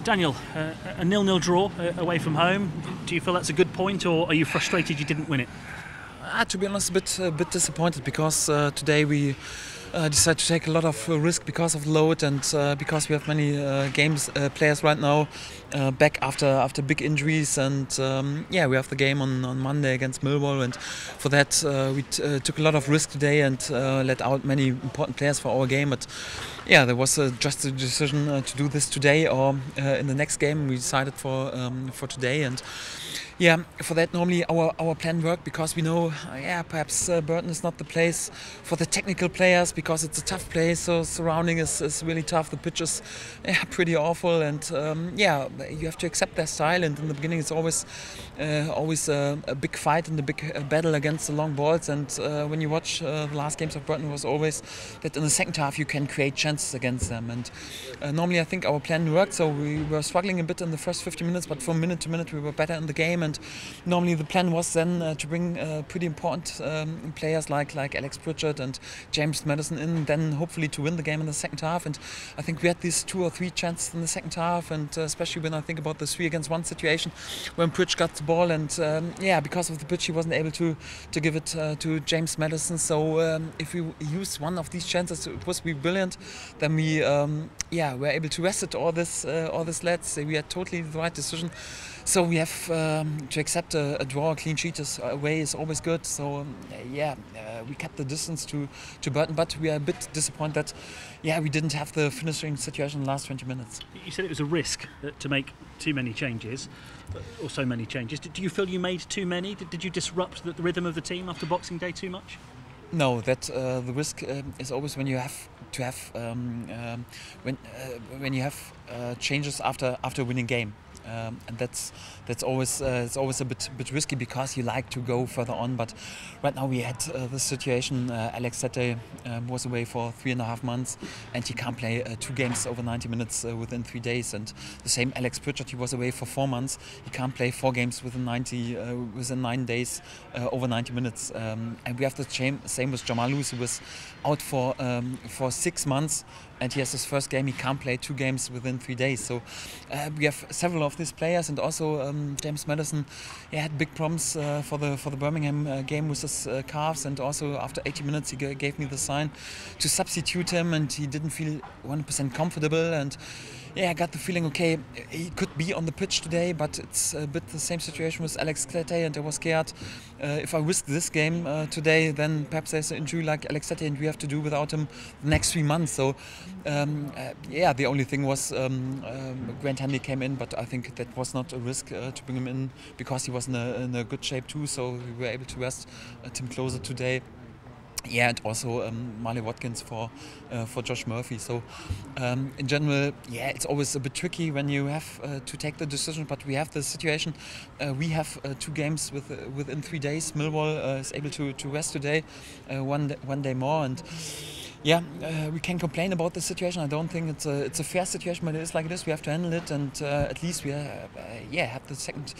Daniel, a 0-0 draw away from home. Do you feel that's a good point, or are you frustrated you didn't win it? To be honest, a bit disappointed because today we decided to take a lot of risk because of load and because we have many players right now back after big injuries, and yeah, we have the game on Monday against Millwall, and for that we took a lot of risk today and let out many important players for our game. But yeah, there was just a decision to do this today or in the next game. We decided for today, and yeah, for that normally our plan worked because we know perhaps Burton is not the place for the technical players because it's a tough place. So surrounding is really tough. The pitch is pretty awful, and you have to accept their style. And in the beginning, it's always a big fight and a big battle against the long balls. And when you watch the last games of Burton, it was always that in the second half you can create chances against them. And normally I think our plan worked. So we were struggling a bit in the first 50 minutes, but from minute to minute we were better in the game. And normally the plan was then to bring pretty important players like Alex Pritchard and James Maddison in, then hopefully to win the game in the second half. And I think we had these 2 or 3 chances in the second half, and especially when I think about the 3-against-1 situation when Pritch got the ball, and because of the pitch he wasn't able to give it to James Maddison. So if we used one of these chances, it was be brilliant. Then we were able to rest it all this lads. We had totally the right decision. So we have to accept a draw. A clean sheet away is always good. So we kept the distance to Burton, but we are a bit disappointed that we didn't have the finishing situation in the last 20 minutes. You said it was a risk to make too many changes, or so many changes. Do you feel you made too many? Did you disrupt the rhythm of the team after Boxing Day too much? No, that the risk is always when you have to have when you have changes after winning game. And that's always it's always a bit risky because you like to go further on. But right now we had this situation. Alex Sete was away for 3.5 months, and he can't play 2 games over 90 minutes within 3 days. And the same Alex Pritchard, he was away for 4 months. He can't play 4 games within 9 days over 90 minutes. And we have the same with Jamal Lewis, who was out for 6 months. And he has his first game. He can't play 2 games within 3 days. So we have several of these players, and also James Maddison. He had big problems for the Birmingham game with his calves, and also after 80 minutes he gave me the sign to substitute him, and he didn't feel 100% comfortable. And I got the feeling, okay, he could be on the pitch today, but it's a bit the same situation with Alex Sete, and I was scared if I risk this game today, then perhaps there's an injury like Alex Sete, and we have to do without him the next 3 months. So the only thing was Grant Hanley came in, but I think that was not a risk to bring him in because he was in a good shape too. So we were able to rest Tim Klose today. And also Marley Watkins for Josh Murphy. So in general, it's always a bit tricky when you have to take the decision. But we have the situation. We have 2 games within 3 days. Millwall is able to rest today, one day more, and we can complain about the situation. I don't think it's a fair situation, but it is like it is. We have to handle it, and at least we have the second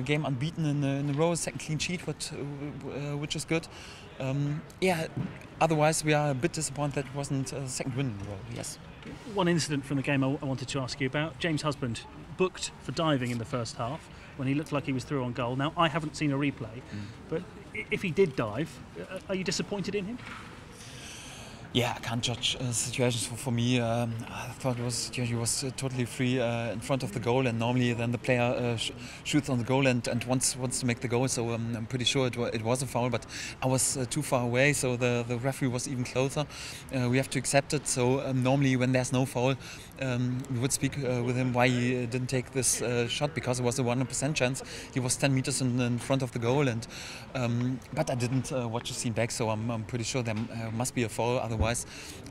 game unbeaten in a row, second clean sheet, which is good. Otherwise we are a bit disappointed that it wasn't a second win in a row. Yes. One incident from the game I wanted to ask you about. James Husband booked for diving in the first half when he looked like he was through on goal. Now, I haven't seen a replay, but if he did dive, are you disappointed in him? I can't judge situations for me. I thought he was totally free in front of the goal, and normally then the player shoots on the goal and wants to make the goal. So I'm pretty sure it was a foul, but I was too far away, so the referee was even closer. We have to accept it. So normally when there's no foul, we would speak with him why he didn't take this shot, because it was a 100% chance. He was 10 meters in front of the goal, and but I didn't watch the scene back, so I'm pretty sure there must be a foul. Otherwise,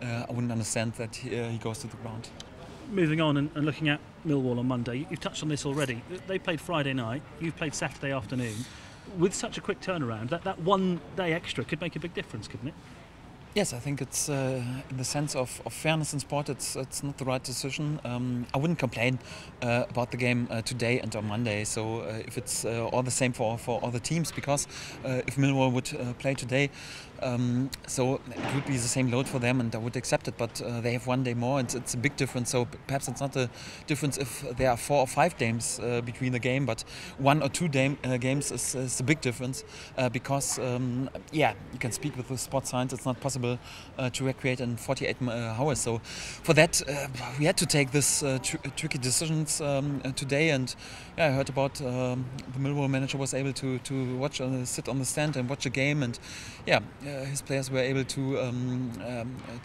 I wouldn't understand that he goes to the ground. Moving on and looking at Millwall on Monday, you've touched on this already. They played Friday night, you've played Saturday afternoon. With such a quick turnaround, that 1 day extra could make a big difference, couldn't it? Yes, I think it's in the sense of fairness in sport, it's not the right decision. I wouldn't complain about the game today and on Monday. So if it's all the same for all the teams, because if Millwall would play today, So it would be the same load for them, and I would accept it. But they have 1 day more, and it's a big difference. So perhaps it's not a difference if there are 4 or 5 games between the game, but 1 or 2 games is a big difference because you can speak with the sports science. It's not possible to recreate in 48 hours. So for that, we had to take this tricky decisions today. And I heard about the Millwall manager was able to watch, sit on the stand and watch a game, and his players were able to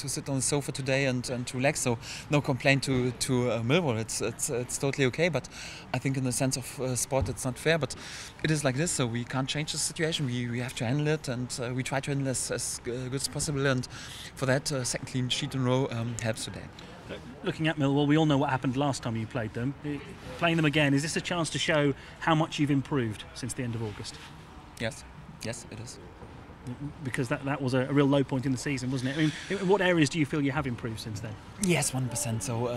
sit on the sofa today and to relax. So no complaint to Millwall. It's totally okay. But I think in the sense of sport, it's not fair. But it is like this, so we can't change the situation. We have to handle it, and we try to handle it as good as possible. And for that, second clean sheet in a row helps today. Looking at Millwall, we all know what happened last time you played them. Playing them again, is this a chance to show how much you've improved since the end of August? Yes, it is. Because that was a real low point in the season, wasn't it? I mean, in what areas do you feel you have improved since then? Yes, 1%. So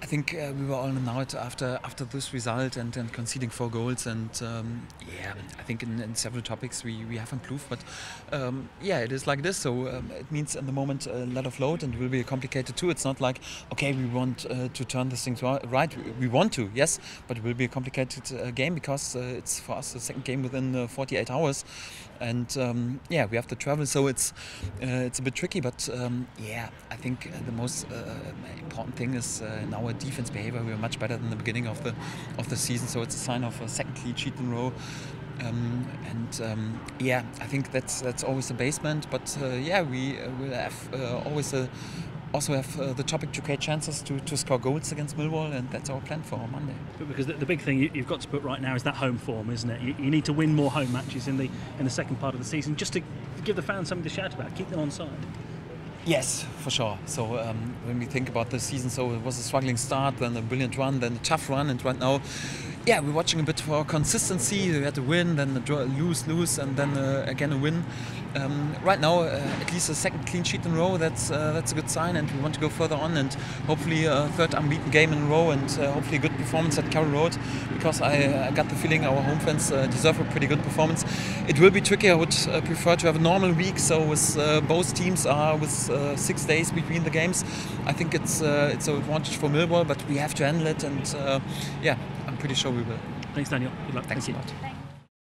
I think we were all in out after this result and conceding 4 goals, and I think in several topics we have improved. But it is like this. So it means in the moment a lot of load, and it will be complicated too. It's not like we want to turn this thing right. We want to, yes, but it will be a complicated game because it's for us the second game within 48 hours. And we have to travel, so it's a bit tricky. But I think the most important thing is in our defense behavior. We are much better than the beginning of the season, so it's a sign of a second clean sheet in a row. I think that's always the basement. But we will have always also have the topic to create chances to score goals against Millwall, and that's our plan for Monday. But because the big thing you've got to put right now is that home form, isn't it? You need to win more home matches in the second part of the season, just to give the fans something to shout about, keep them on side. Yes, for sure. So when we think about the season, so it was a struggling start, then a brilliant run, then a tough run, and right now, we're watching a bit for consistency. We had a win, then a draw, lose, and then again a win. Right now, at least a second clean sheet in a row. That's a good sign, and we want to go further on, and hopefully a third unbeaten game in a row, and hopefully a good performance at Carroll Road, because I got the feeling our home fans deserve a pretty good performance. It will be tricky. I would prefer to have a normal week, so with both teams are with 6 days between the games. I think it's an advantage for Millwall, but we have to handle it, and I'm pretty sure we will. Thanks, Daniel. Good luck. Thanks a lot.